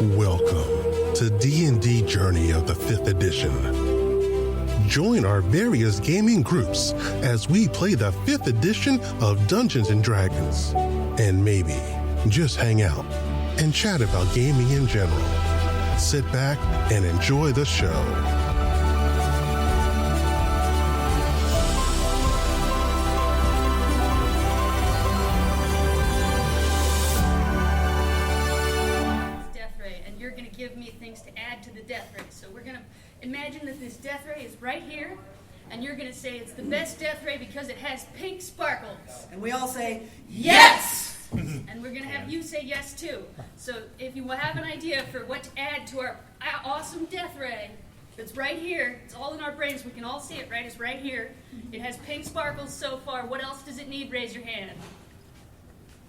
Welcome to D&D Journey of the 5th edition. Join our various gaming groups as we play the 5th edition of Dungeons & Dragons. And maybe just hang out and chat about gaming in general. Sit back and enjoy the show. Imagine that this death ray is right here, and you're going to say it's the best death ray because it has pink sparkles. And we all say, yes! And we're going to have you say yes, too. So if you have an idea for what to add to our awesome death ray, it's right here. It's all in our brains. We can all see it, right? It's right here. It has pink sparkles so far. What else does it need? Raise your hand.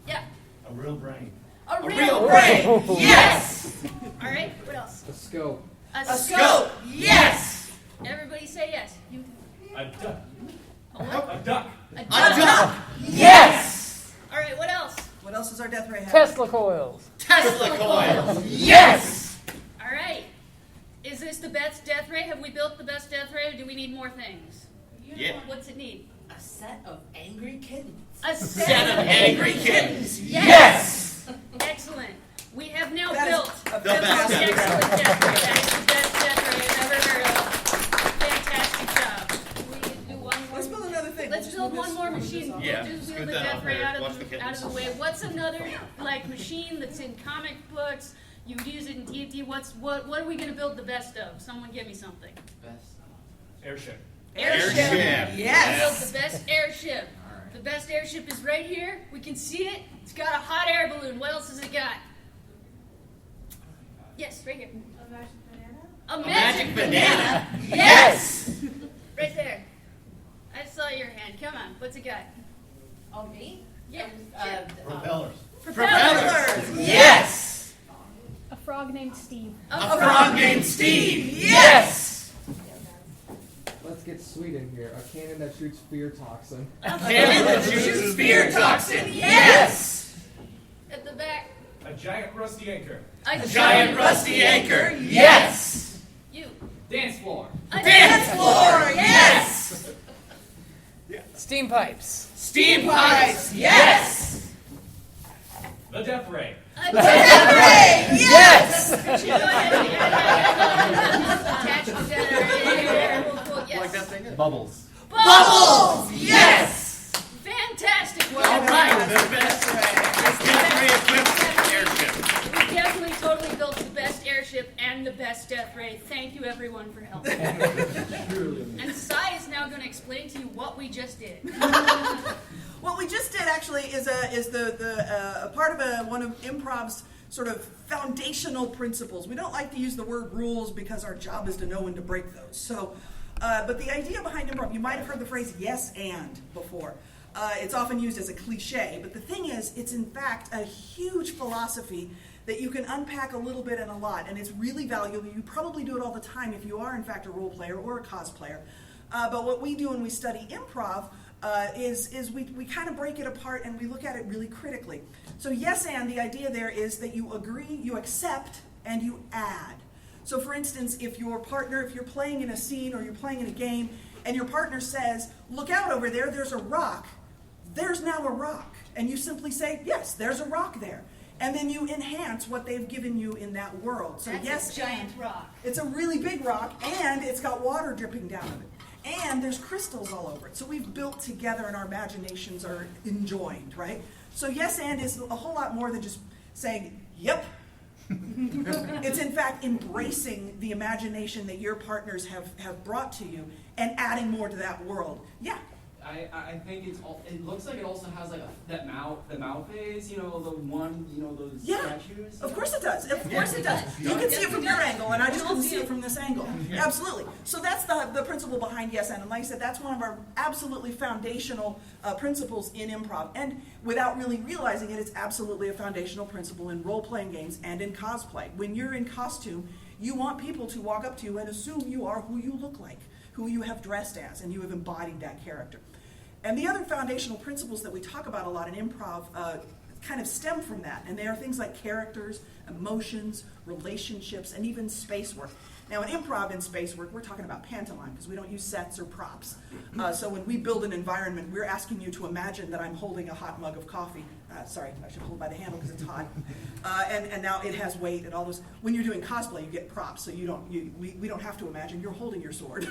Yeah. A real brain. A real brain! Yes! All right, what else? A scope. A scope! Yes! Everybody say yes. You. A duck. A what? A duck. A duck! Yes! All right, what else? What else does our death ray have? Tesla coils. Tesla coils! Yes! All right. Is this the best death ray? Have we built the best death ray, or do we need more things? Yeah. What's it need? A set of angry kittens. A set of angry kittens! Yes! Excellent. We have now That built is a the best fantastic death excellent death ray. That is the best death ray I've ever heard of. Fantastic job. We can do one more. Let's build another thing. Let's We'll build just one do more this. machine. Yeah, We'll just scoot build the that death out ray there. out Watch of the the kittens. way. What's another machine that's in comic books? You use it in D&D. What are we going to build the best of? Someone give me something. Airship. Airship! Airship. Yes! Build the best airship. The best airship is right here. We can see it. It's got a hot air balloon. What else has it got? Yes, right here. A magic banana? A magic banana. Yes! Right there. I saw your hand. Come on. What's it got? Oh, me? Yeah. Propellers. Propellers! Yes! A frog named Steve. A frog named Steve! Yes! Let's get sweet in here. A cannon that shoots fear toxin. Cannon that shoots spear toxin! Yes! At the back. A giant rusty anchor. A Giant rusty anchor! Yes! You. Dance floor. A Dance floor! Yes! Steam pipes. Steam pipes! Yes! The death ray. A Ray! Yes! Attach the generator. Yes. Bubbles. Bubbles! Yes! Fantastic work. All right. The best death ray equipped airship. We definitely totally built the best airship and the best death ray. Thank you everyone for helping. And Sai is now going to explain to you what we just did. What we just did actually is a part of one of improv's sort of foundational principles. We don't like to use the word rules because our job is to know when to break those. So, but the idea behind improv, you might have heard the phrase "yes and" before. It's often used as a cliche, but the thing is, it's in fact a huge philosophy that you can unpack a little bit and a lot, and it's really valuable. You probably do it all the time if you are in fact a role player or a cosplayer. But what we do when we study improv is we kind of break it apart and we look at it really critically. So yes and, the idea there is that you agree, you accept, and you add. So for instance, if you're playing in a scene or you're playing in a game, and your partner says, look out over there, there's a rock. There's now a rock. And you simply say, yes, there's a rock there. And then you enhance what they've given you in that world. So That's yes, a giant and. rock. It's a really big rock, and it's got water dripping down of it. And there's crystals all over it. So we've built together and our imaginations are enjoined, right? So yes and is a whole lot more than just saying, yep. It's in fact embracing the imagination that your partners have brought to you and adding more to that world. Yeah. I think it looks like it also has like the Mao phase, the one, those statues. Of course it does. Of course it does. You can see it from your angle, and I just couldn't see it from this angle. Absolutely. So that's the principle behind yes and like I said, that's one of our absolutely foundational principles in improv. And without really realizing it, it's absolutely a foundational principle in role-playing games and in cosplay. When you're in costume, you want people to walk up to you and assume you are who you look like, who you have dressed as, and you have embodied that character. And the other foundational principles that we talk about a lot in improv kind of stem from that. And they are things like characters, emotions, relationships, and even space work. Now, in improv and space work, we're talking about pantomime because we don't use sets or props. So when we build an environment, we're asking you to imagine that I'm holding a hot mug of coffee. Sorry, I should hold by the handle because it's hot. And now it has weight and all those. When you're doing cosplay, you get props, so we don't have to imagine. You're holding your sword.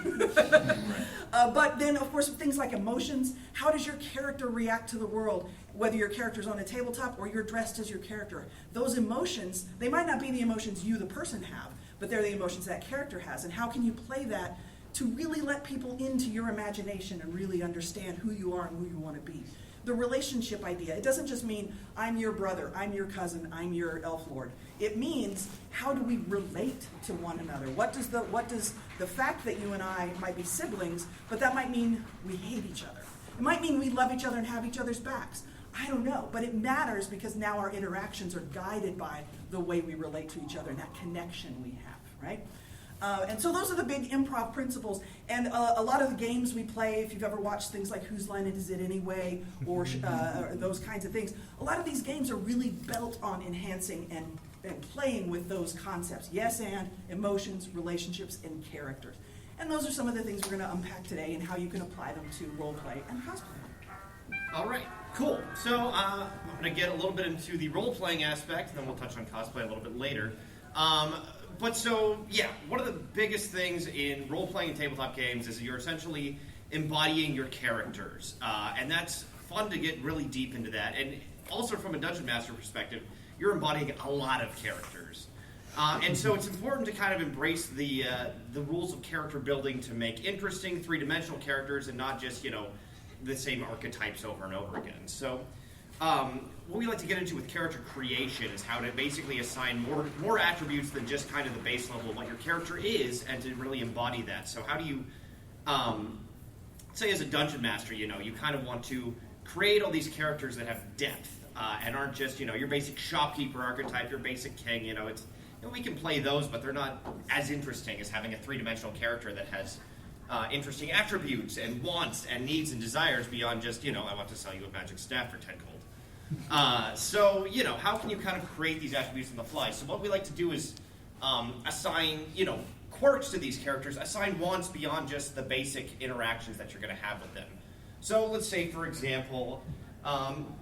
But then, of course, things like emotions. How does your character react to the world? Whether your character's on a tabletop or you're dressed as your character. Those emotions, they might not be the emotions you, the person, have, but they're the emotions that character has. And how can you play that to really let people into your imagination and really understand who you are and who you want to be? The relationship idea, it doesn't just mean I'm your brother, I'm your cousin, I'm your elf lord. It means how do we relate to one another? What does the fact that you and I might be siblings, but that might mean we hate each other. It might mean we love each other and have each other's backs. I don't know, but it matters because now our interactions are guided by the way we relate to each other and that connection we have, right? And so those are the big improv principles. And a lot of the games we play, if you've ever watched things like Whose Line Is It Anyway, or those kinds of things, a lot of these games are really built on enhancing and playing with those concepts. Yes, and emotions, relationships, and characters. And those are some of the things we're going to unpack today and how you can apply them to role play and cosplay. All right, cool. So I'm going to get a little bit into the role-playing aspect, and then we'll touch on cosplay a little bit later. But so, yeah, one of the biggest things in role-playing and tabletop games is you're essentially embodying your characters. And that's fun to get really deep into that. And also from a Dungeon Master perspective, you're embodying a lot of characters. And so it's important to kind of embrace the rules of character building to make interesting three-dimensional characters and not just, the same archetypes over and over again. So what we like to get into with character creation is how to basically assign more attributes than just kind of the base level of what your character is and to really embody that. So how do you, say as a dungeon master, you kind of want to create all these characters that have depth and aren't just, your basic shopkeeper archetype, your basic king, we can play those, but they're not as interesting as having a three-dimensional character that has interesting attributes and wants and needs and desires beyond just, I want to sell you a magic staff for 10 gold. So, how can you kind of create these attributes on the fly? So what we like to do is assign, quirks to these characters, assign wants beyond just the basic interactions that you're going to have with them. So let's say, for example,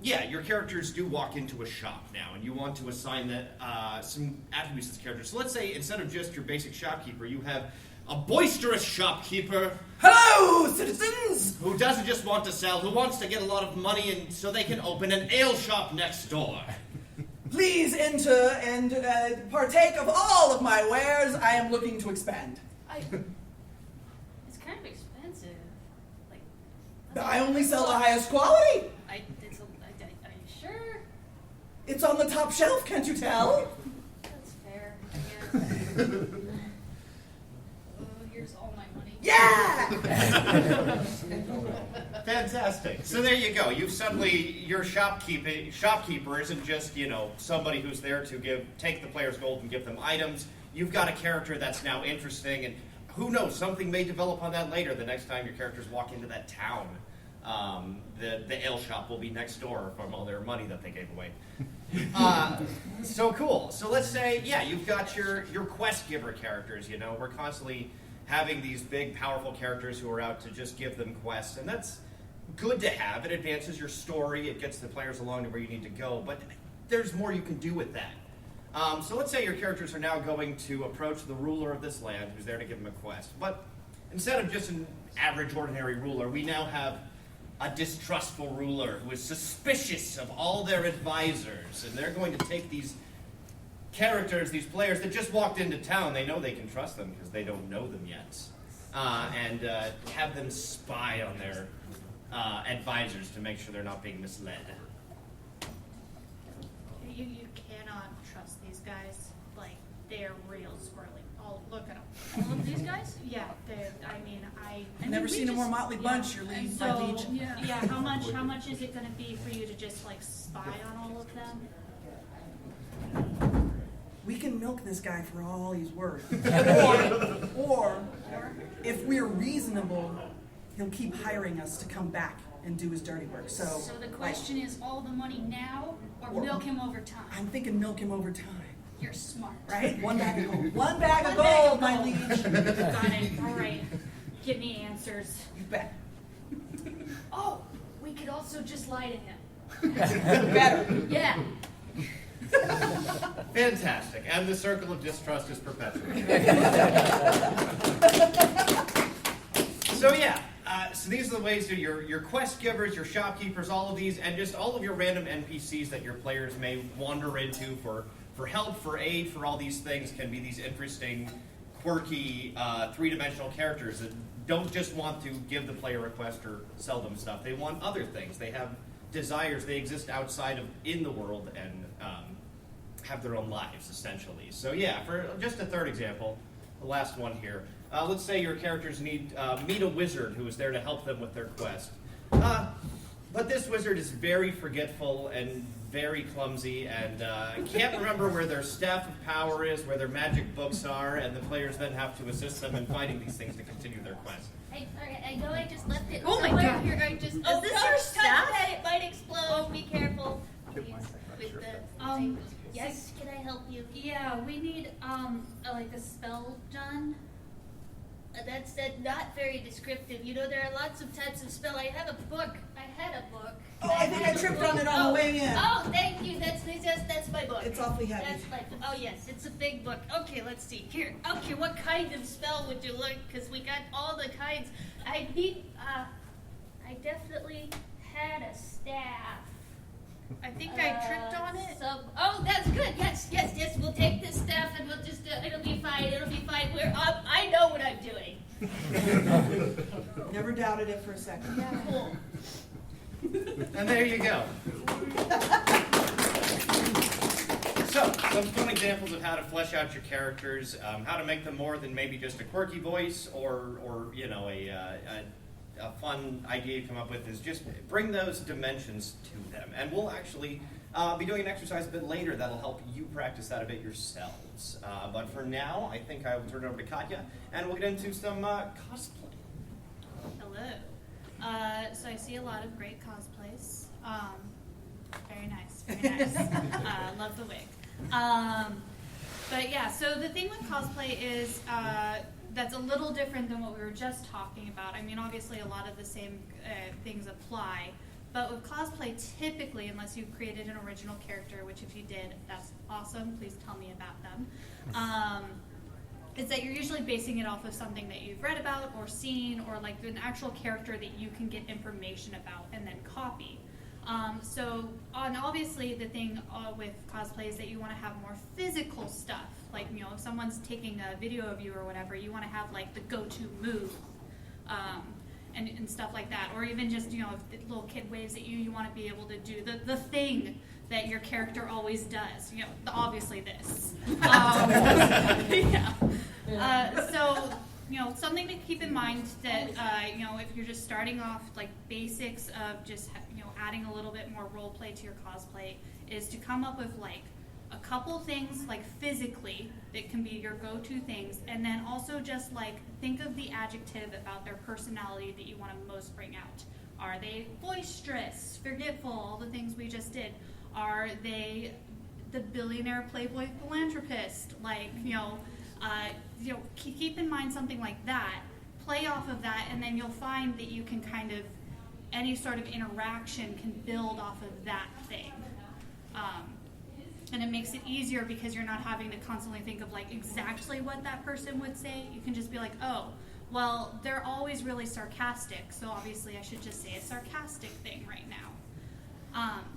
your characters do walk into a shop now, and you want to assign that some attributes to this character. So let's say instead of just your basic shopkeeper, you have a boisterous shopkeeper. Hello, citizens! Who doesn't just want to sell, who wants to get a lot of money and so they can open an ale shop next door. Please enter and partake of all of my wares. I am looking to expand. It's kind of expensive. I only sell the highest quality. Are you sure? It's on the top shelf, can't you tell? That's fair, I guess. Here's all my money. Yeah! Fantastic. So there you go. You've suddenly, your shopkeeper isn't just, somebody who's there to take the player's gold and give them items. You've got a character that's now interesting, and who knows, something may develop on that later the next time your characters walk into that town. The ale shop will be next door from all their money that they gave away. So cool. So let's say, you've got your quest giver characters, we're constantly having these big, powerful characters who are out to just give them quests, and that's good to have. It advances your story, it gets the players along to where you need to go, but there's more you can do with that. So let's say your characters are now going to approach the ruler of this land, who's there to give them a quest. But instead of just an average, ordinary ruler, we now have a distrustful ruler who is suspicious of all their advisors, and they're going to take these characters, these players that just walked into town, they know they can trust them because they don't know them yet, and have them spy on their advisors to make sure they're not being misled. You cannot trust these guys. They're real squirrely. Oh, look at them. All of these guys? Yeah, I've never seen a more motley bunch, your and lead, so, my liege. yeah, how much is it going to be for you to just spy on all of them? We can milk this guy for all he's worth. or if we're reasonable, he'll keep hiring us to come back and do his dirty work. So the question is, all the money now or Or- milk him over time? I'm thinking milk him over time, You're smart. right? One bag of gold. One bag of One bag gold, of my gold. liege. Got it. All right. Give me answers. You bet. Oh, we could also just lie to him. Better. Yeah. Fantastic. And the circle of distrust is perpetuated. So yeah, so these are the ways that your quest givers, your shopkeepers, all of these, and just all of your random NPCs that your players may wander into for help, for aid, for all these things can be these interesting, quirky, three-dimensional characters that don't just want to give the player a quest or sell them stuff. They want other things. They have desires. They exist outside of in the world and have their own lives, essentially. So yeah, for just a third example, the last one here. Let's say your characters need meet a wizard who is there to help them with their quest. But this wizard is very forgetful and very clumsy and can't remember where their staff of power is, where their magic books are, and the players then have to assist them in finding these things to continue their quest. Hey, sorry, I know I just left it Oh my somewhere God. here. I just Is this don't your touch staff? that, it might explode. Be careful. Please, with the Um, yes, can I help you? Yeah, we need like a spell done. That's not very descriptive. You know, there are lots of types of spell. I have a book. I had a book. Oh, I think I tripped on it on the way in. Oh, thank you. That's my book. It's awfully heavy. That's my book. Oh yes, it's a big book. Okay, let's see here. Okay, what kind of spell would you like? Because we got all the kinds. I need. I definitely had a staff. I think I tripped on it. Oh, that's good. Yes. We'll take this staff and we'll just. It'll be fine. We're up. I know what I'm doing. Never doubted it for a second. Yeah, cool. And there you go. So, some fun examples of how to flesh out your characters, how to make them more than maybe just a quirky voice or you know, a fun idea you come up with is just bring those dimensions to them. And we'll actually be doing an exercise a bit later that'll help you practice that a bit yourselves. But for now, I think I will turn it over to Katya, and we'll get into some cosplay. Hello. So I see a lot of great cosplays. Very nice, very nice. Love the wig. But yeah, so the thing with cosplay is that's a little different than what we were just talking about. I mean, obviously a lot of the same things apply, but with cosplay, typically, unless you've created an original character, which if you did, that's awesome. Please tell me about them. Is that you're usually basing it off of something that you've read about or seen, or like an actual character that you can get information about and then copy. And obviously the thing with cosplay is that you want to have more physical stuff. Like, you know, if someone's taking a video of you or whatever, you want to have like the go-to move, and stuff like that. Or even just, you know, if the little kid waves at you, you want to be able to do the thing that your character always does. You know, obviously this. Yeah. So, you know, something to keep in mind that, you know, if you're just starting off, like basics of just, you know, adding a little bit more role play to your cosplay is to come up with like a couple things like physically that can be your go-to things, and then also just like think of the adjective about their personality that you want to most bring out. Are they boisterous, forgetful, all the things we just did? Are they the billionaire playboy philanthropist? Like, you know, keep in mind something like that, play off of that, and then you'll find that you can kind of, any sort of interaction can build off of that thing. And it makes it easier because you're not having to constantly think of like exactly what that person would say. You can just be like, oh, well, they're always really sarcastic, so obviously I should just say a sarcastic thing right now.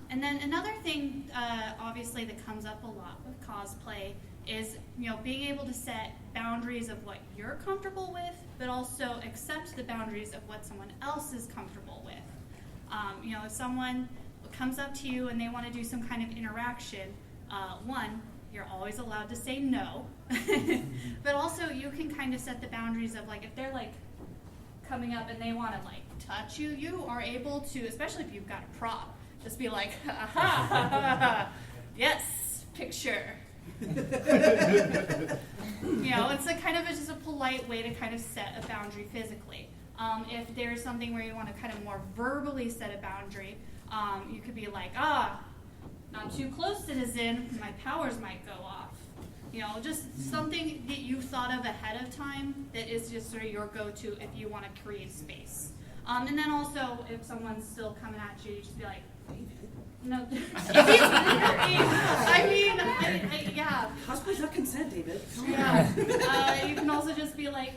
And then another thing, obviously, that comes up a lot with cosplay is, you know, being able to set boundaries of what you're comfortable with, but also accept the boundaries of what someone else is comfortable with. You know, if someone comes up to you and they want to do some kind of interaction, one, you're always allowed to say no, but also you can kind of set the boundaries of like, if they're like coming up and they want to like touch you, you are able to, especially if you've got a prop, just be like, yes, picture. You know, it's a kind of just a polite way to kind of set a boundary physically. If there's something where you want to kind of more verbally set a boundary, you could be like, not too close, citizen, my powers might go off. You know, just something that you thought of ahead of time that is just sort of your go-to if you want to create space. And then also, if someone's still coming at you, you just be like, no. Yeah. Cosplay's not consent, David. Yeah. You can also just be like,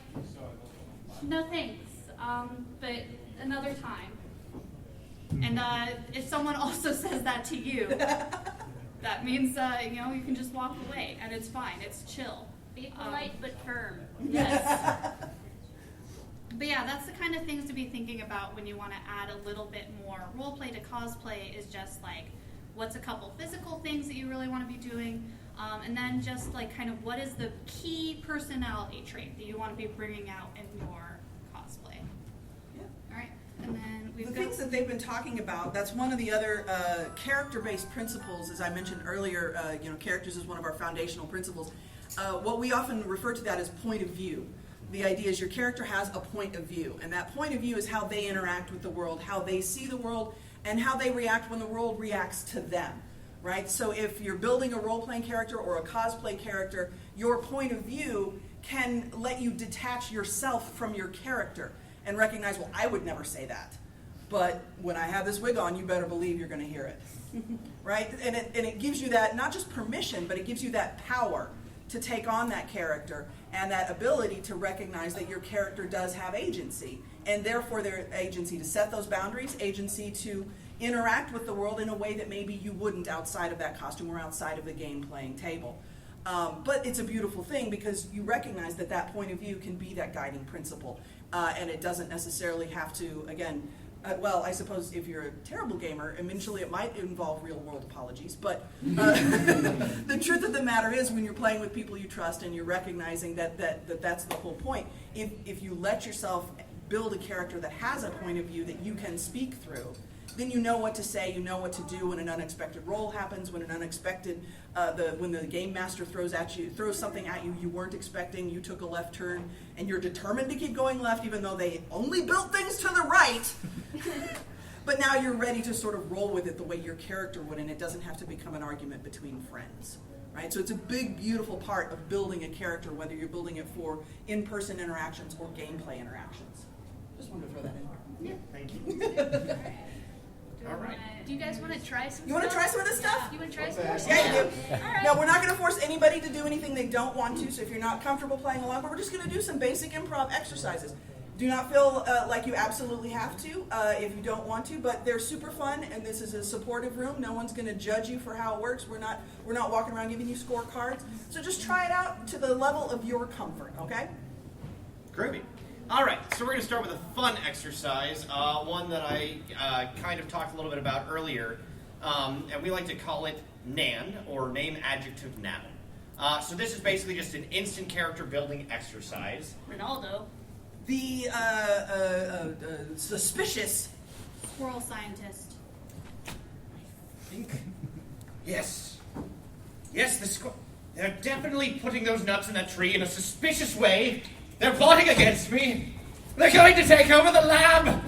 no thanks, but another time. And if someone also says that to you, that means you can just walk away, and it's fine. It's chill. Be polite but firm. Yes. But yeah, that's the kind of things to be thinking about when you want to add a little bit more role play to cosplay. Is just like, what's a couple physical things that you really want to be doing, and then just like kind of what is the key personality trait that you want to be bringing out in your cosplay. Yeah. All right, and then we've The got things that they've been talking about, that's one of the other character-based principles, as I mentioned earlier, characters is one of our foundational principles. What we often refer to that as point of view. The idea is your character has a point of view, and that point of view is how they interact with the world, how they see the world, and how they react when the world reacts to them, right? So if you're building a role-playing character or a cosplay character, your point of view can let you detach yourself from your character and recognize, well, I would never say that. But when I have this wig on, you better believe you're going to hear it, right? And it gives you that, not just permission, but it gives you that power to take on that character and that ability to recognize that your character does have agency, and therefore their agency to set those boundaries, agency to interact with the world in a way that maybe you wouldn't outside of that costume or outside of the game playing table. But it's a beautiful thing because you recognize that that point of view can be that guiding principle, and it doesn't necessarily have to, again, well, I suppose if you're a terrible gamer, eventually it might involve real-world apologies. But the truth of the matter is, when you're playing with people you trust and you're recognizing that's the whole point, if you let yourself build a character that has a point of view that you can speak through, then you know what to say, you know what to do when an unexpected roll happens, when an unexpected, when the game master throws something at you you weren't expecting, you took a left turn, and you're determined to keep going left even though they only built things to the right. But now you're ready to sort of roll with it the way your character would, and it doesn't have to become an argument between friends. Right? So it's a big, beautiful part of building a character, whether you're building it for in-person interactions or gameplay interactions. Just wanted to throw that in. Yeah. Thank you. All right. Do you guys want to try some You want to try some of this stuff? You want to try some more Yeah, you stuff? do. All right. Now, we're not going to force anybody to do anything they don't want to, so if you're not comfortable playing along, but we're just going to do some basic improv exercises. Do not feel like you absolutely have to if you don't want to, but they're super fun, and this is a supportive room. No one's going to judge you for how it works. We're not walking around giving you scorecards. So just try it out to the level of your comfort, okay? Groovy. All right, so we're going to start with a fun exercise, one that I kind of talked a little bit about earlier, and we like to call it NAN, or Name Adjective Noun. So this is basically just an instant character building exercise. Ronaldo. The suspicious. squirrel scientist. Yes, they're definitely putting those nuts in that tree in a suspicious way. They're plotting against me. They're going to take over the lab.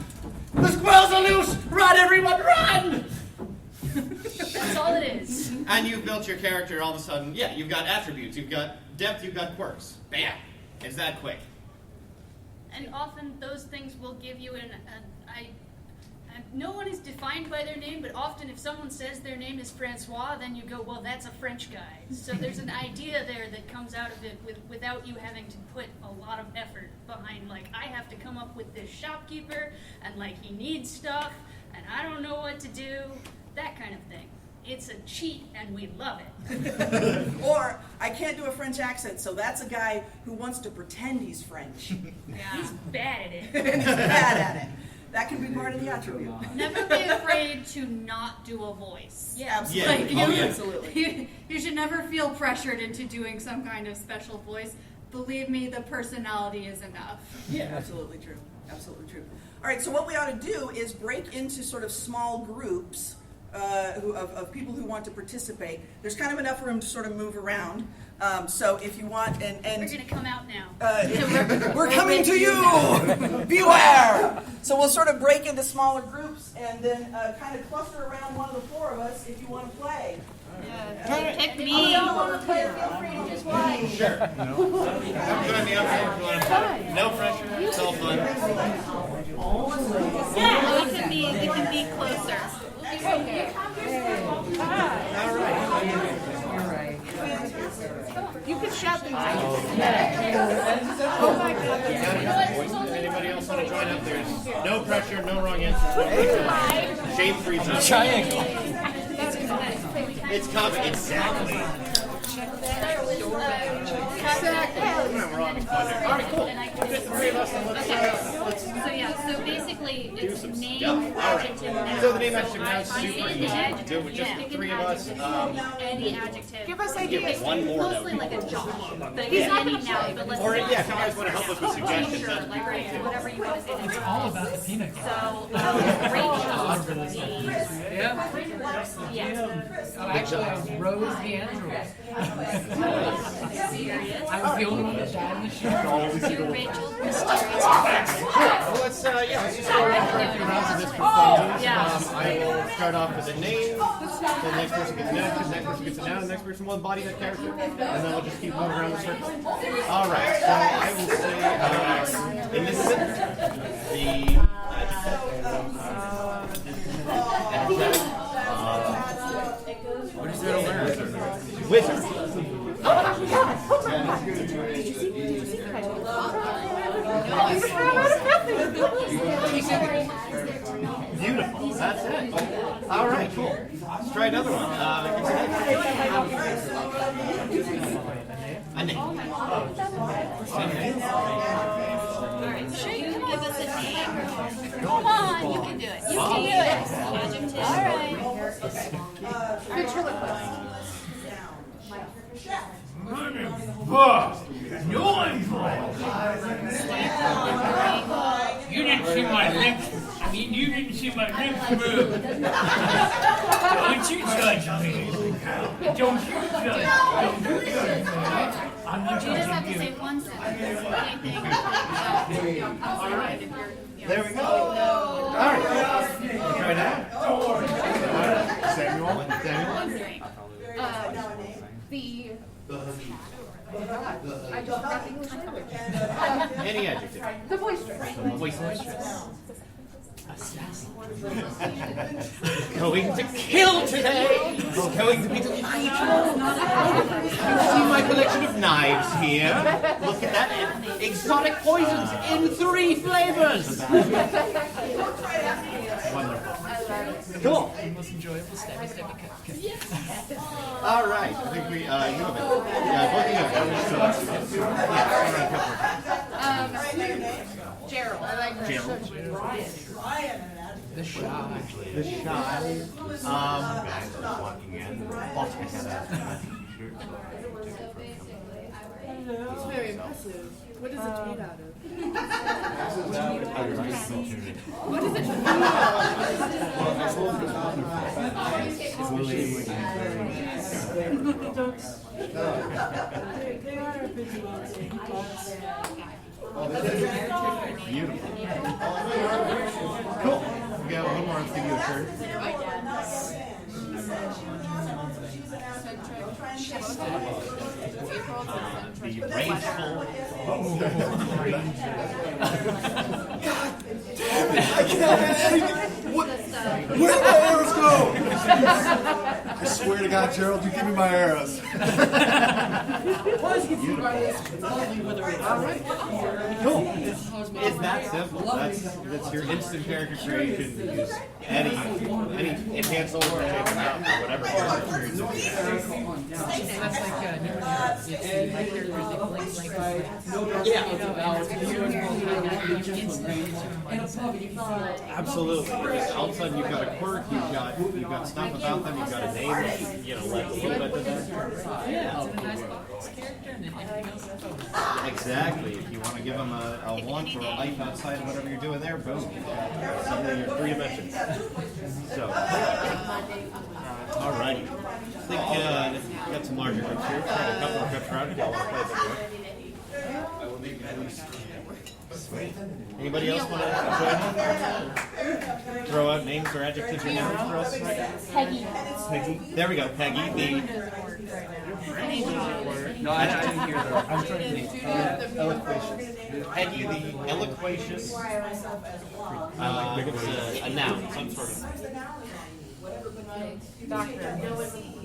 The squirrels are loose. Run, everyone, run! That's all it is. And you've built your character, and all of a sudden, yeah, you've got attributes, you've got depth, you've got quirks. Bam! It's that quick. And often those things will give you no one is defined by their name, but often if someone says their name is Francois, then you go, well, that's a French guy. So there's an idea there that comes out of it without you having to put a lot of effort behind, like, I have to come up with this shopkeeper, and, like, he needs stuff, and I don't know what to do, that kind of thing. It's a cheat, and we love it. Or, I can't do a French accent, so that's a guy who wants to pretend he's French. He's bad at it. And he's bad at it. That can be part of the attribute. Never be afraid to not do a voice. Yeah. Absolutely. Yeah. Oh, yeah. Absolutely. You should never feel pressured into doing some kind of special voice. Believe me, the personality is enough. Yeah, absolutely true. Absolutely true. All right, so what we ought to do is break into sort of small groups of people who want to participate. There's kind of enough room to sort of move around. So if you want, We're gonna come out now. we're coming to you! Beware! So we'll sort of break into smaller groups and then kind of cluster around one of the four of us if you want to play. Pick me. Sure. Come join me up here if you want to play. No pressure. It's all fun. Yeah, we can be closer. All right. You can shout things out. Anybody else want to join up? There's no pressure, no wrong answers. Shame-free zone. Triangle. It's coming. Exactly. We're on fun here. All right, cool. Good, three of us. So basically, it's name, All right. adjective, noun. So the name adjective now is super Any easy. adjective, Do it with just yeah. the three of us. Any adjective. Give us Give ideas. one more Mostly though. like a Josh, but it can be any noun, but let's Or not. yeah, if you guys want to help us with suggestions, Sure, that's like whatever you want to say. It's all about the peanut butter. So, Rachel, Yeah. yes, Oh, actually, I was Rose the android. serious. I was the only one that died in the show. You're Rachel, mysterious. Well, let's just go around for a few rounds of this for fun. Yeah. I will start off with a name, the next person gets an adjective, the next person gets a noun, the next person will embody that character, and then we'll just keep moving around the circle. All right, so I will say innocent, the what is there to learn? Wizard. Beautiful. That's it. All right, cool. Let's try another one. A name. Alright, so you give us a name. Come on, you can do it. You can do it. Adjective. Alright. You didn't see my lips. I mean, you didn't see my lips move. Don't you judge me. Don't you judge me. Don't you judge me. I'm not You just have judging to say you. one sentence. Anything. Alright. There we go. All right. Try that. Samuel. I don't have English language. Any adjective. The boisterous. Boisterous. Going to kill today. It's going to be delightful. You see my collection of knives here. Look at that. Exotic poisons in 3 flavors. Wonderful. Cool. Most enjoyable step. All right. I think we, you have it. Yeah, both of you have it. Gerald. I like Gerald. The shy. The shy. Walking in. It's very impressive. What is it made out of? What is it? Beautiful. Cool. We got one more. Let's give you a shirt. Be rageful. Where did my arrows go? I swear to God, Gerald, you give me my arrows. Cool. It's that simple. That's your instant character creation. You use any enhanced overlay or whatever character creation you have. That's like it's my characters, they play like Absolutely. All of a sudden you've got a quirk, you've got stuff about them, you've got a name artist. You know, like a little bit of that. Yeah, it's in a nice box character and then anything else is focused. Exactly. If you want to give them a want or a life outside of whatever you're doing there, boom. Suddenly you're 3 dimensions. So, alrighty. I think we got some larger groups here. Try a couple of trips around if y'all want to play a bit more. Anybody else want to join in? Throw out names or adjectives or nouns for us? Peggy. Peggy. There we go. Peggy, the No, I didn't hear that. I'm trying to think. Eloquacious. Peggy, the eloquacious. It's a noun, some sort of.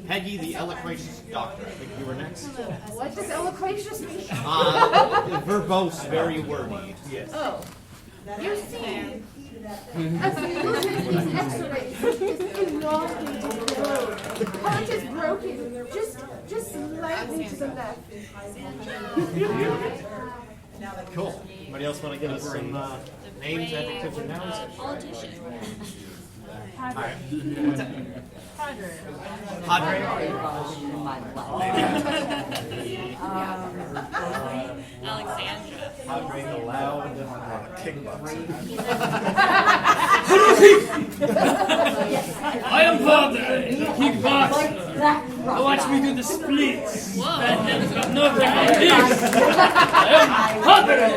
Peggy, the eloquacious doctor. I think you were next. What does eloquacious mean? Verbose, very wordy. Yes. Oh. You see, a solution is X-ray. It's elongated road. The punch is broken. Just slightly to the left. Cool. Anybody else want to give us some names, adjectives, or nouns? Politician. Alright. Padre. Padre. Alexandra. Padre the loud kickboxer. I am Padre, the kickboxer. Watch me do the splits. That has got nothing on this. I am Padre.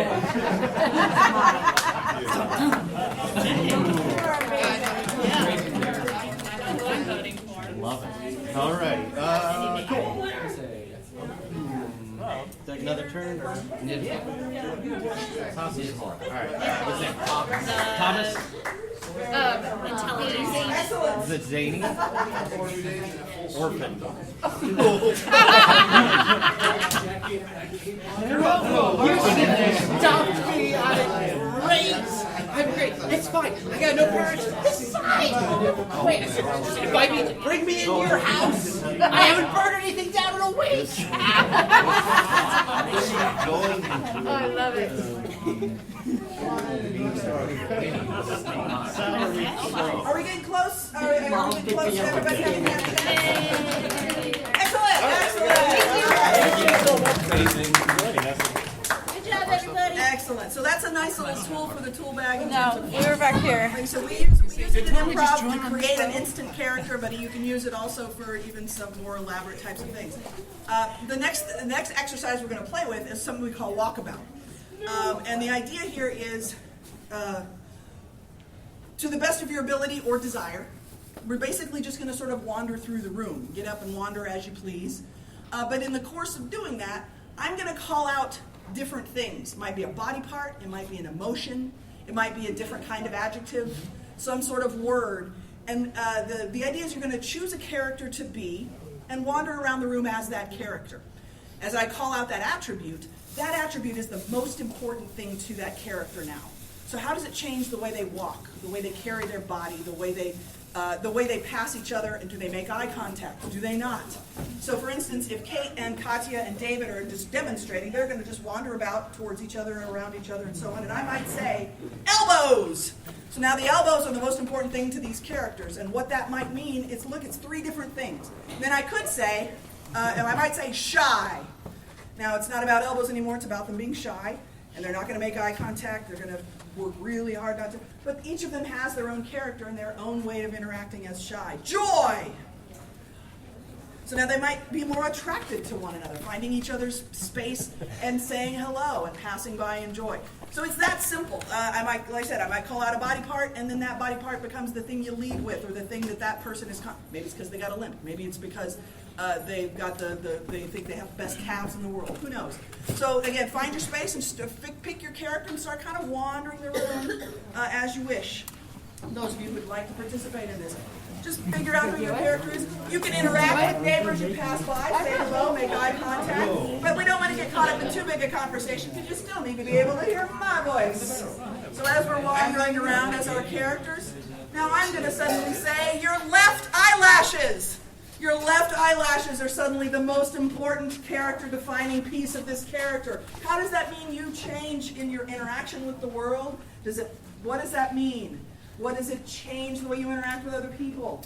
I'm voting for. Love it. Alright. Cool. Take another turn? Or? Thomas. Alright. What's name? Thomas? Intelligent. Is it Zany? Orphan. Adopt me, I'm great. It's fine. I got no parents. It's fine. Wait a second. Just invite me. Bring me into your house. I haven't burned anything down in a week. I love it. Are we getting close? Are we getting close? Everybody having a Excellent! Excellent! Good job, everybody. Excellent. So that's a nice little tool for the tool bag. No, we were back here. So we use it in improv to create an instant character, but you can use it also for even some more elaborate types of things. The next exercise we're going to play with is something we call walkabout. And the idea here is, to the best of your ability or desire, we're basically just going to sort of wander through the room, get up and wander as you please. But in the course of doing that, I'm going to call out different things. It might be a body part, it might be an emotion, it might be a different kind of adjective, some sort of word. And the idea is you're going to choose a character to be and wander around the room as that character. As I call out that attribute is the most important thing to that character now. So how does it change the way they walk, the way they carry their body, the way they pass each other, and do they make eye contact? Do they not? So for instance, if Kate and Katya and David are just demonstrating, they're going to just wander about towards each other and around each other and so on, and I might say, elbows! So now the elbows are the most important thing to these characters, and what that might mean is, look, it's 3 different things. Then I could say, and I might say shy. Now it's not about elbows anymore, it's about them being shy, and they're not going to make eye contact, they're going to work really hard not to, but each of them has their own character and their own way of interacting as shy. Joy! So now they might be more attracted to one another, finding each other's space and saying hello and passing by in joy. So it's that simple. Like I said, I might call out a body part, and then that body part becomes the thing you lead with, or the thing that person is. Maybe it's because they got a limp. Maybe it's because they've got they think they have the best calves in the world. Who knows? So again, find your space and pick your character and start kind of wandering the room as you wish. Those of you who would like to participate in this, just figure out who your character is. You can interact with neighbors you pass by, say hello, make eye contact. But we don't want to get caught up in too big a conversation because you still need to be able to hear my voice. So as we're wandering around as our characters, now I'm going to suddenly say, your left eyelashes. Your left eyelashes are suddenly the most important character-defining piece of this character. How does that mean you change in your interaction with the world? What does that mean? What does it change the way you interact with other people?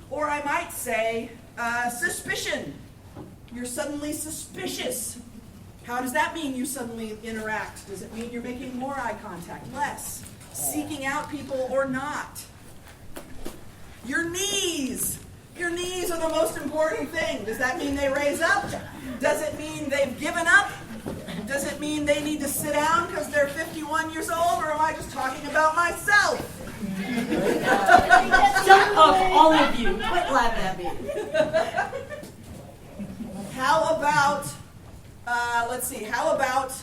Or I might say suspicion. You're suddenly suspicious. How does that mean you suddenly interact? Does it mean you're making more eye contact, less? Seeking out people or not? Your knees. Your knees are the most important thing. Does that mean they raise up? Does it mean they've given up? Does it mean they need to sit down because they're 51 years old? Or am I just talking about myself? Shut up, all of you. Quit laughing at me. How about, let's see, how about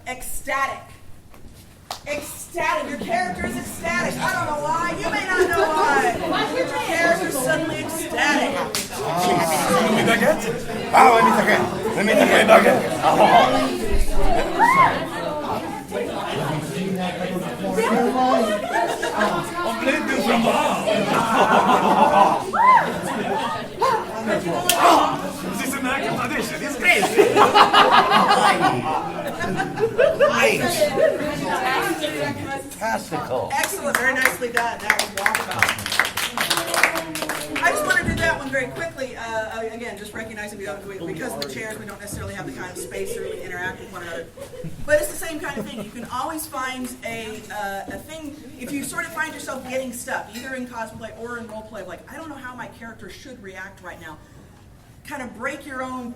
ecstatic? Ecstatic. Your character is ecstatic. I don't know why. You may not know why. Your character is suddenly ecstatic. Une baguette? Ah, une baguette. Let me take a baguette. Omelette de fromage. This is an act of tradition. It's crazy. Fantastical. Excellent. Very nicely done. That was walkabout. I just want to do that one very quickly. Again, just recognizing we don't, because of the chairs, we don't necessarily have the kind of space to really interact with one another. But it's the same kind of thing. You can always find a thing, if you sort of find yourself getting stuck, either in cosplay or in roleplay, like, I don't know how my character should react right now. Kind of break your own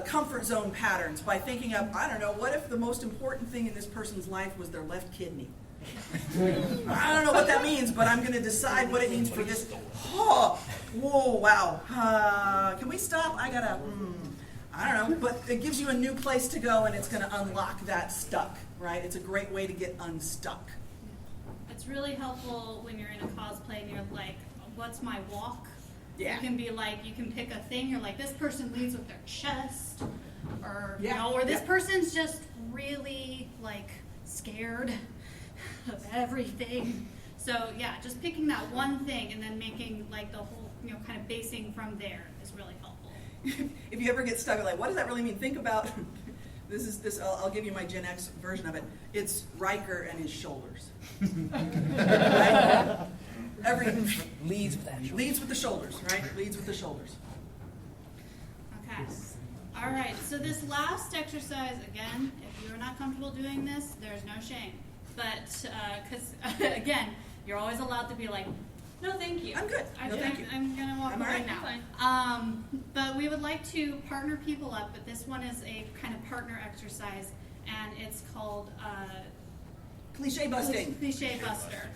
comfort zone patterns by thinking of, I don't know, what if the most important thing in this person's life was their left kidney? I don't know what that means, but I'm going to decide what it means for this. Oh, whoa, wow. Can we stop? I don't know. But it gives you a new place to go, and it's going to unlock that stuck, right? It's a great way to get unstuck. It's really helpful when you're in a cosplay and you're like, what's my walk? Yeah. You can be like, you can pick a thing, you're like, this person leads with their chest, or, Yeah. you know, or this Yeah. person's just really, like, scared of everything. So, yeah, just picking that one thing and then making, like, the whole, you know, kind of basing from there is really helpful. If you ever get stuck, like, what does that really mean? Think about, I'll give you my Gen X version of it. It's Riker and his shoulders. Right? Leads with that. Leads with the shoulders, right? Leads with the shoulders. Okay. All right. So this last exercise, again, if you're not comfortable doing this, there's no shame. But because again, you're always allowed to be like, no, thank you. I'm good. No, thank you. I'm gonna walk I'm all away right. now. Fine. But we would like to partner people up. But this one is a kind of partner exercise, and it's called Cliche busting. Cliche Buster.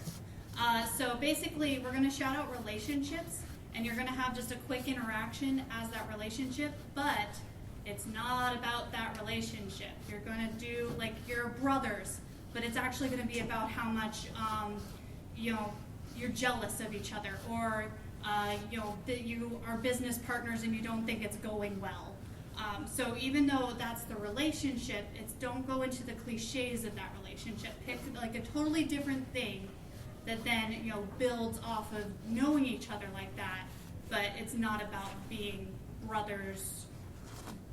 So basically, we're going to shout out relationships, and you're going to have just a quick interaction as that relationship, but it's not about that relationship. You're going to do, like, you're brothers, but it's actually going to be about how much, you know, you're jealous of each other, or, you know, that you are business partners and you don't think it's going well. So even though that's the relationship, don't go into the cliches of that relationship. Pick, like, a totally different thing that then, you know, builds off of knowing each other like that, but it's not about being brothers,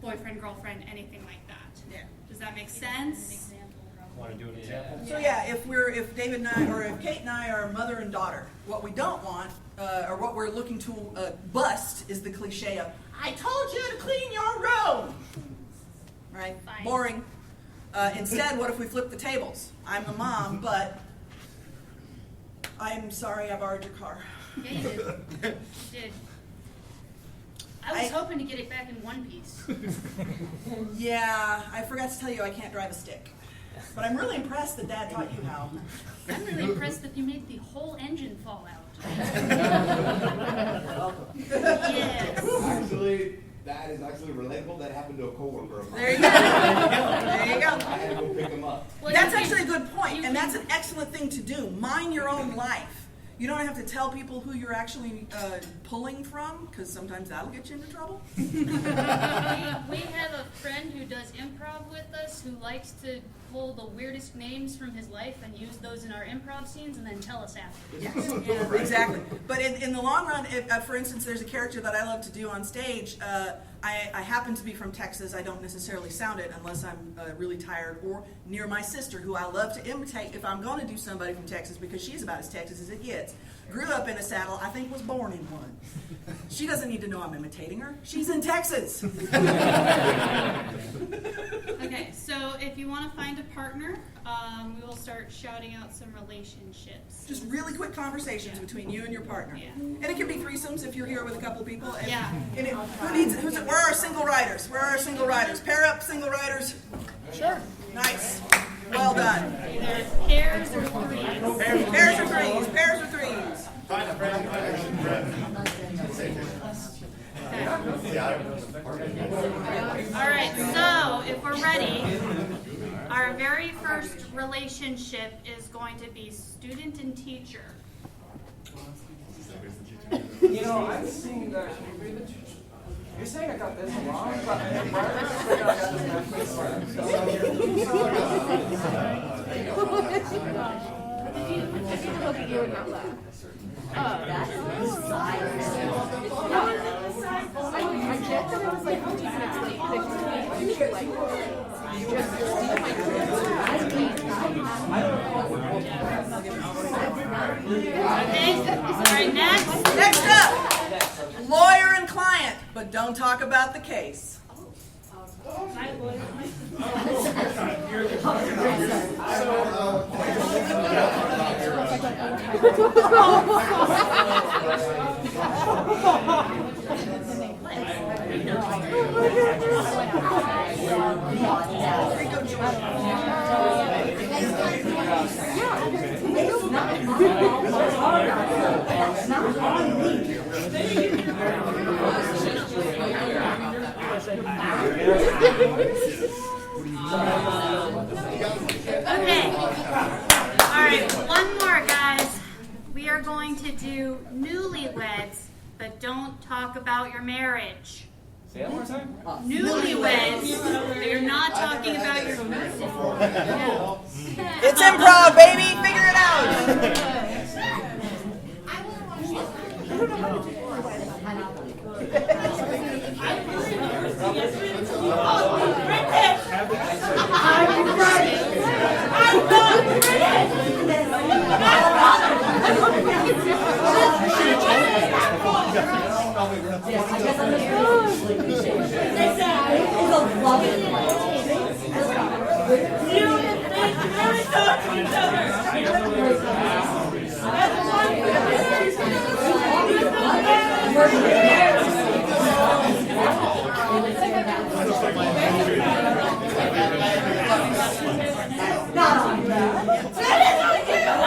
boyfriend, girlfriend, anything like that. Yeah. Does that make sense? Want to do an example? So yeah, if David and I, or if Kate and I are mother and daughter, what we don't want, or what we're looking to bust, is the cliche of, I told you to clean your room. Right? Fine. Boring. Instead, what if we flip the tables? I'm the mom, but I'm sorry I borrowed your car. Yeah, you did. You did. I was hoping to get it back in one piece. Yeah, I forgot to tell you I can't drive a stick. But I'm really impressed that Dad taught you how. I'm really impressed that you made the whole engine fall out. Yes. Actually, that is actually relatable. That happened to a coworker of mine. There you go. There you go. I had to go pick him up. Well, That's you actually a can- good point, you and that's can- an excellent thing to do. Mine your own life. You don't have to tell people who you're actually pulling from, because sometimes that'll get you into trouble. We have a friend who does improv with us who likes to pull the weirdest names from his life and use those in our improv scenes and then tell us after. Yes, yeah, exactly. But in the long run, if, for instance, there's a character that I love to do on stage. I happen to be from Texas. I don't necessarily sound it unless I'm really tired or near my sister, who I love to imitate if I'm going to do somebody from Texas, because she's about as Texas as it gets. grew up in a saddle, I think was born in one. She doesn't need to know I'm imitating her. She's in Texas. Okay, so if you want to find a partner, we will start shouting out some relationships. Just really quick conversations between you and your partner. Yeah. And it can be threesomes if you're here with a couple people. And, Yeah. And where are our single riders? Where are our single riders? Pair up, single riders. Sure. Nice. Well done. Either pairs or threes. Pairs or threes. Pairs or threes. All right, so if we're ready, our very first relationship is going to be student and teacher. You know, I've seen that. You're saying I got this wrong, but I'm saying I got this Look at you and not laugh. Oh, that's I checked and I was like 15 minutes late. You should like just steal my Okay, all right, next. Next up, lawyer and client, but don't talk about the case. Okay. All right, one more, guys. We are going to do newlyweds, but don't talk about your marriage. Say that one more time. Newlyweds, but you're not talking about your yeah. It's improv, baby. Figure it out.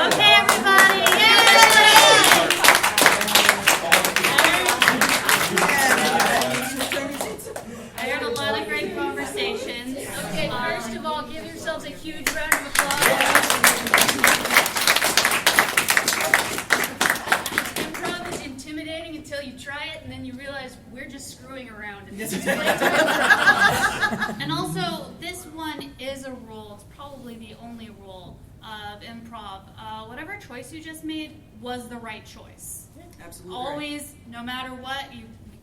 Okay, everybody. Yay! I heard a lot of great conversations. Okay, first of all, give yourselves a huge round of applause. Improv is intimidating until you try it, and then you realize we're just screwing around. And this is And also, this one is a rule. It's probably the only rule of improv. Whatever choice you just made was the right choice. Absolutely. Always, no matter what,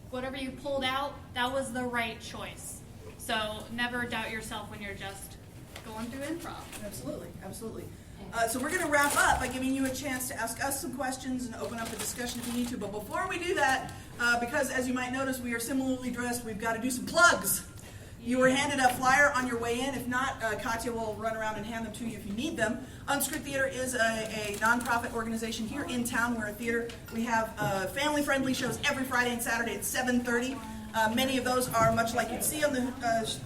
whatever you pulled out, that was the right choice. So never doubt yourself when you're just going through improv. Absolutely, absolutely. So we're going to wrap up by giving you a chance to ask us some questions and open up a discussion if you need to. But before we do that, because as you might notice, we are similarly dressed, we've got to do some plugs. You were handed a flyer on your way in. If not, Katya will run around and hand them to you if you need them. Unscript Theater is a nonprofit organization here in town. We're a theater. We have family-friendly shows every Friday and Saturday at 7:30. Many of those are much like you'd see on the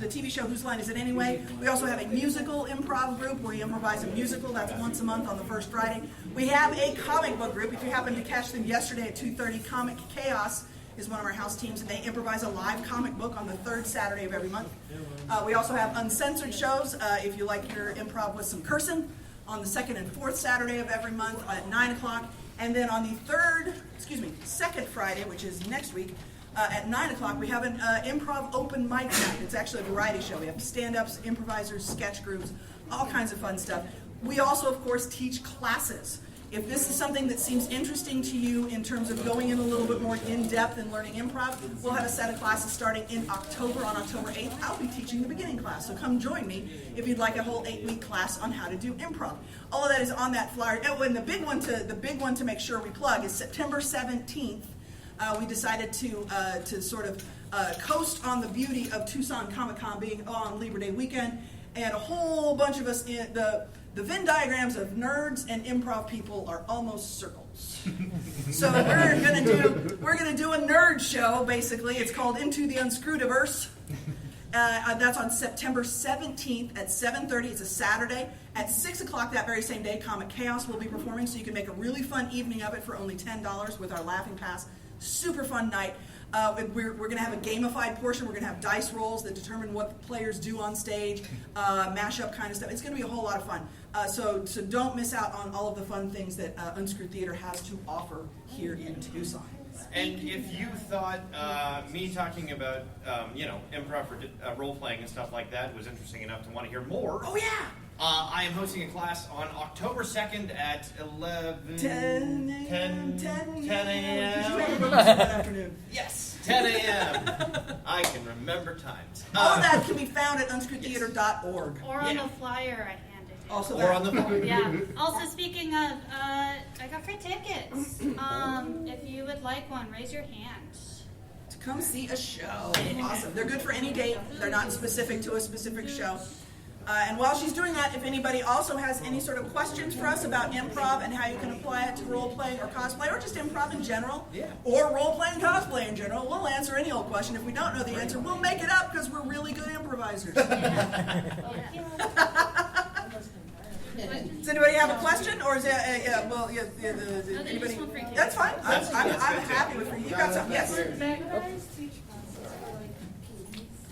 TV show Whose Line Is It Anyway? We also have a musical improv group where we improvise a musical. That's once a month on the first Friday. We have a comic book group. If you happened to catch them yesterday at 2:30, Comic Chaos is one of our house teams, and they improvise a live comic book on the third Saturday of every month. We also have uncensored shows, if you like your improv with some cursing, on the second and fourth Saturday of every month at 9 o'clock. And then on the second Friday, which is next week, at 9 o'clock, we have an improv open mic night. It's actually a variety show. We have stand-ups, improvisers, sketch groups, all kinds of fun stuff. We also, of course, teach classes. If this is something that seems interesting to you in terms of going in a little bit more in-depth and learning improv, we'll have a set of classes starting in October. On October 8th, I'll be teaching the beginning class. So come join me if you'd like a whole 8-week class on how to do improv. All of that is on that flyer. Oh, and the big one to make sure we plug is September 17th. We decided to sort of coast on the beauty of Tucson Comic-Con being on Labor Day weekend, and a whole bunch of us in the Venn diagrams of nerds and improv people are almost circles. So we're gonna do a nerd show. Basically, it's called Into the Unscrewdiverse. That's on September 17th at 7:30. It's a Saturday. At 6 o'clock that very same day, Comic Chaos will be performing, so you can make a really fun evening of it for only $10 with our Laughing Pass. Super fun night. We're going to have a gamified portion. We're going to have dice rolls that determine what the players do on stage, mashup kind of stuff. It's going to be a whole lot of fun. So don't miss out on all of the fun things that Unscrewed Theater has to offer here in Tucson. And if you thought me talking about, improv or role-playing and stuff like that was interesting enough to want to hear more. Oh, yeah! I am hosting a class on October 2nd at 10 a.m. Yes, 10 a.m. I can remember times. All of that can be found at unscrewedtheater.org. Or on the flyer I handed you. Also or on the phone. Yeah. Also, speaking of, I got free tickets. If you would like one, raise your hand. To come see a show. Awesome. They're good for any date. They're not specific to a specific show. And while she's doing that, if anybody also has any sort of questions for us about improv and how you can apply it to role-playing or cosplay, or just improv in general, or role-playing cosplay in general, we'll answer any old question. If we don't know the answer, we'll make it up because we're really good improvisers. Does anybody have a question, or is it? Anybody? That's fine. I'm happy with you. You got something? Yes.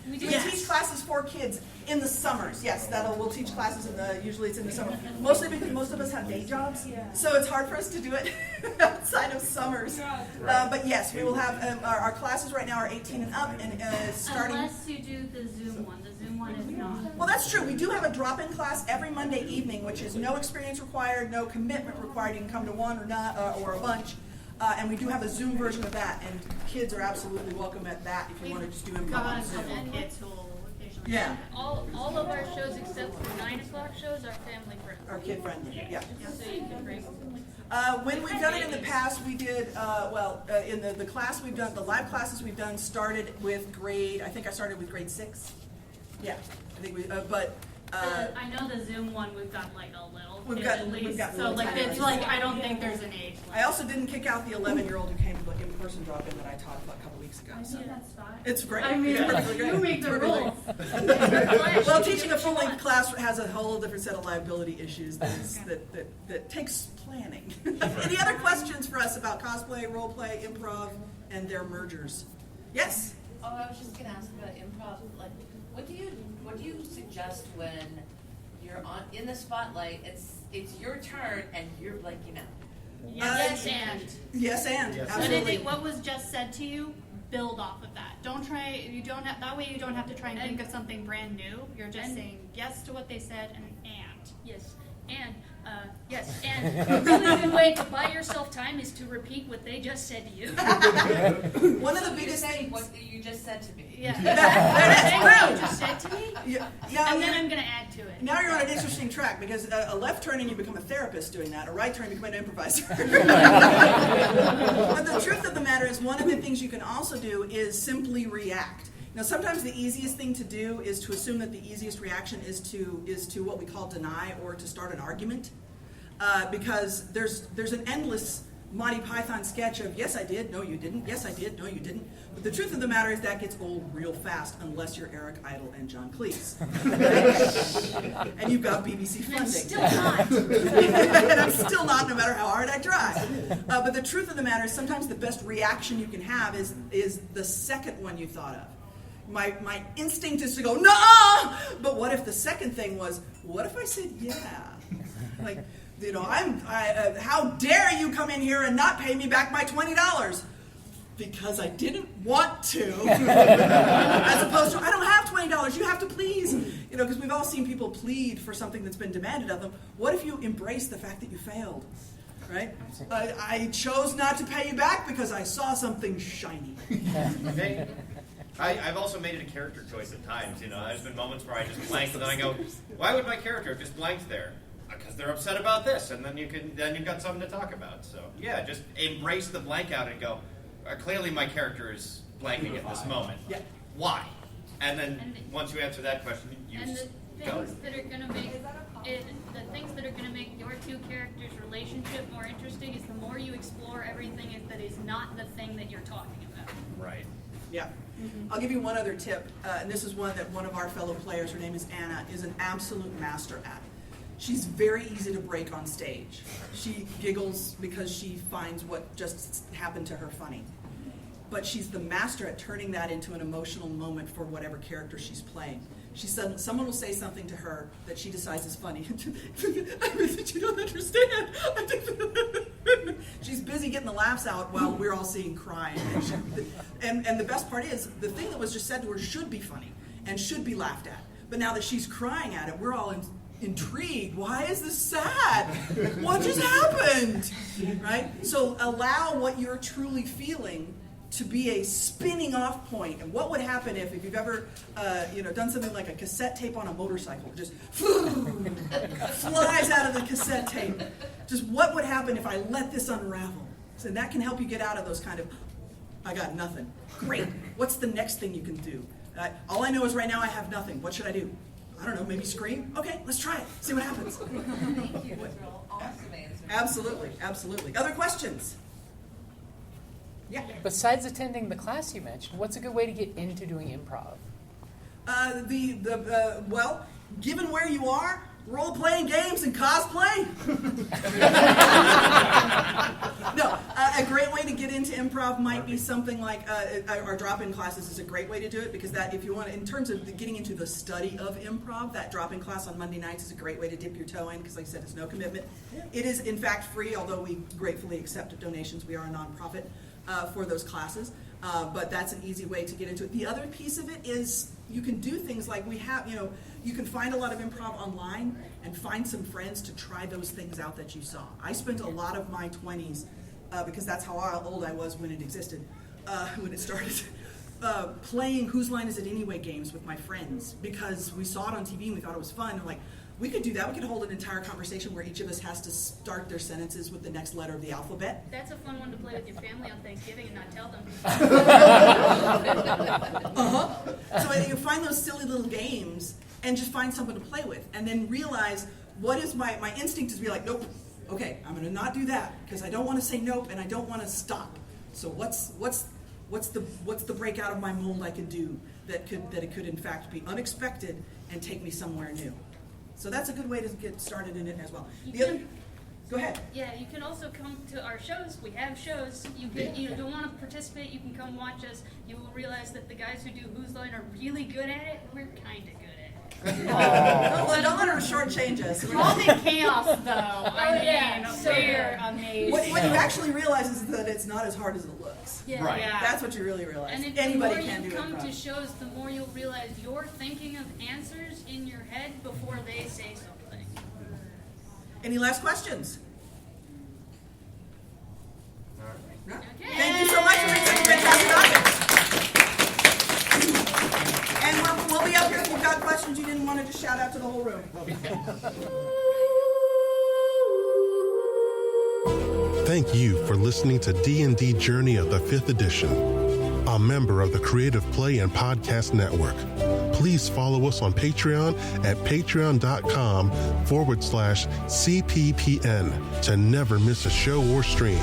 We teach classes for kids in the summers. Yes, we'll teach classes usually it's in the summer. Mostly because most of us have day jobs, so it's hard for us to do it outside of summers. But yes, we will have our classes right now are 18 and up, and starting. Unless you do the Zoom one. The Zoom one is not. Well, that's true. We do have a drop-in class every Monday evening, which is no experience required, no commitment required. You can come to one or not, or a bunch. And we do have a Zoom version of that, and kids are absolutely welcome at that if you want to just do improv. Got a couple kids who will occasionally. Yeah. All of our shows except for 9 o'clock shows are family friendly. Are kid friendly. Yeah. So you can bring them. When we've done it in the past, we did in the class we've done, the live classes we've done started with grade. I think I started with grade 6. Yeah, I think I know the Zoom one we've got like a little We've kid got- at least. we've got So little like tiny it's ones. like I don't think there's an age limit. I also didn't kick out the 11-year-old who came to the in-person drop-in that I taught a couple weeks ago. So. That's fine. It's great. I mean, It's perfectly great. you make It's the perfectly rules. great. Well, teaching a full-length class has a whole different set of liability issues that takes planning. Any other questions for us about cosplay, roleplay, improv, and their mergers? Yes? Oh, I was just gonna ask about improv. Like, what do you suggest when you're in the spotlight? It's your turn, and you're like, Yes, and. Yes, and. What Absolutely. what was just said to you, build off of that. Don't try, that way you don't have to try and think of something brand new. You're just saying yes to what they said and. Yes, and a really good way to buy yourself time is to repeat what they just said to you. One of the biggest things. What you just said to me. Yeah. That's What true. you just said to me? Yeah, And then I'm going to add to it. Now you're on an interesting track because a left turn and you become a therapist doing that. A right turn, you become an improviser. But the truth of the matter is, one of the things you can also do is simply react. Now, sometimes the easiest thing to do is to assume that the easiest reaction is to what we call deny or to start an argument, because there's an endless Monty Python sketch of yes I did, no you didn't, yes I did, no you didn't. But the truth of the matter is that gets old real fast unless you're Eric Idle and John Cleese, and you've got BBC funding. I'm still not. And I'm still not, no matter how hard I try. But the truth of the matter is sometimes the best reaction you can have is the second one you thought of. My instinct is to go, nah! But what if the second thing was, what if I said yeah? Like, how dare you come in here and not pay me back my $20? Because I didn't want to. As opposed to, I don't have $20, you have to please. Because we've all seen people plead for something that's been demanded of them. What if you embrace the fact that you failed? right? I chose not to pay you back because I saw something shiny. Okay. I've also made it a character choice at times. You know, there's been moments where I just blanked, and then I go, "Why would my character have just blanked there?" Because they're upset about this, and then you've got something to talk about. So yeah, just embrace the blank out and go. Clearly, my character is blanking at this moment. Yeah. Why? And then once you answer that question, you And the go. things that are gonna make the things that are gonna make your two characters' relationship more interesting is the more you explore everything that is not the thing that you're talking about. Right. Yeah. I'll give you one other tip, and this is one that one of our fellow players, her name is Anna, is an absolute master at. She's very easy to break on stage. She giggles because she finds what just happened to her funny. But she's the master at turning that into an emotional moment for whatever character she's playing. Someone will say something to her that she decides is funny. You don't understand. She's busy getting the laughs out while we're all seeing crying. And the best part is, the thing that was just said to her should be funny and should be laughed at. But now that she's crying at it, we're all intrigued. Why is this sad? What just happened? Right? So allow what you're truly feeling to be a spinning off point. And what would happen if you've ever done something like a cassette tape on a motorcycle, just flies out of the cassette tape. Just what would happen if I let this unravel? So that can help you get out of those kind of, I got nothing. Great. What's the next thing you can do? All I know is right now I have nothing. What should I do? I don't know, maybe scream? Okay, let's try it. See what happens. Thank you, Israel. Awesome answer. Absolutely, absolutely. Other questions? Yeah. Besides attending the class you mentioned, what's a good way to get into doing improv? Well, given where you are, role-playing games and cosplay. No, a great way to get into improv might be something like our drop-in classes is a great way to do it, because that, if you want, in terms of getting into the study of improv, that drop-in class on Monday nights is a great way to dip your toe in, because like I said, it's no commitment. It is, in fact, free, although we gratefully accept donations. We are a nonprofit for those classes, but that's an easy way to get into it. The other piece of it is you can do things like we have, you can find a lot of improv online and find some friends to try those things out that you saw. I spent a lot of my 20s, because that's how old I was when it existed, when it started, playing Whose Line Is It Anyway games with my friends, because we saw it on TV and we thought it was fun. And like, we could do that. We could hold an entire conversation where each of us has to start their sentences with the next letter of the alphabet. That's a fun one to play with your family on Thanksgiving and not tell them. So you find those silly little games and just find something to play with, and then realize what is my instinct is to be like, nope, okay, I'm going to not do that because I don't want to say nope and I don't want to stop. So what's the breakout of my mold I can do that it could in fact be unexpected and take me somewhere new. So that's a good way to get started in it as well. Go ahead. Yeah, you can also come to our shows. We have shows. You don't want to participate, you can come watch us. You will realize that the guys who do Whose Line are really good at it. We're kind of good at it. Don't let her shortchange us. Call me chaos, though. They're amazing. What you actually realize is that it's not as hard as it looks. Yeah. Right. Yeah. That's what you really realize. And if Anybody the more can you do come improv. to shows, the more you'll realize you're thinking of answers in your head before they say something. Any last questions? No? Okay. Thank you so much for being such a fantastic audience. And we'll be up here if you've got questions you didn't want to just shout out to the whole room. Thank you for listening to D&D Journey of the 5th Edition, a member of the Creative Play and Podcast Network. Please follow us on Patreon at patreon.com/CPPN to never miss a show or stream.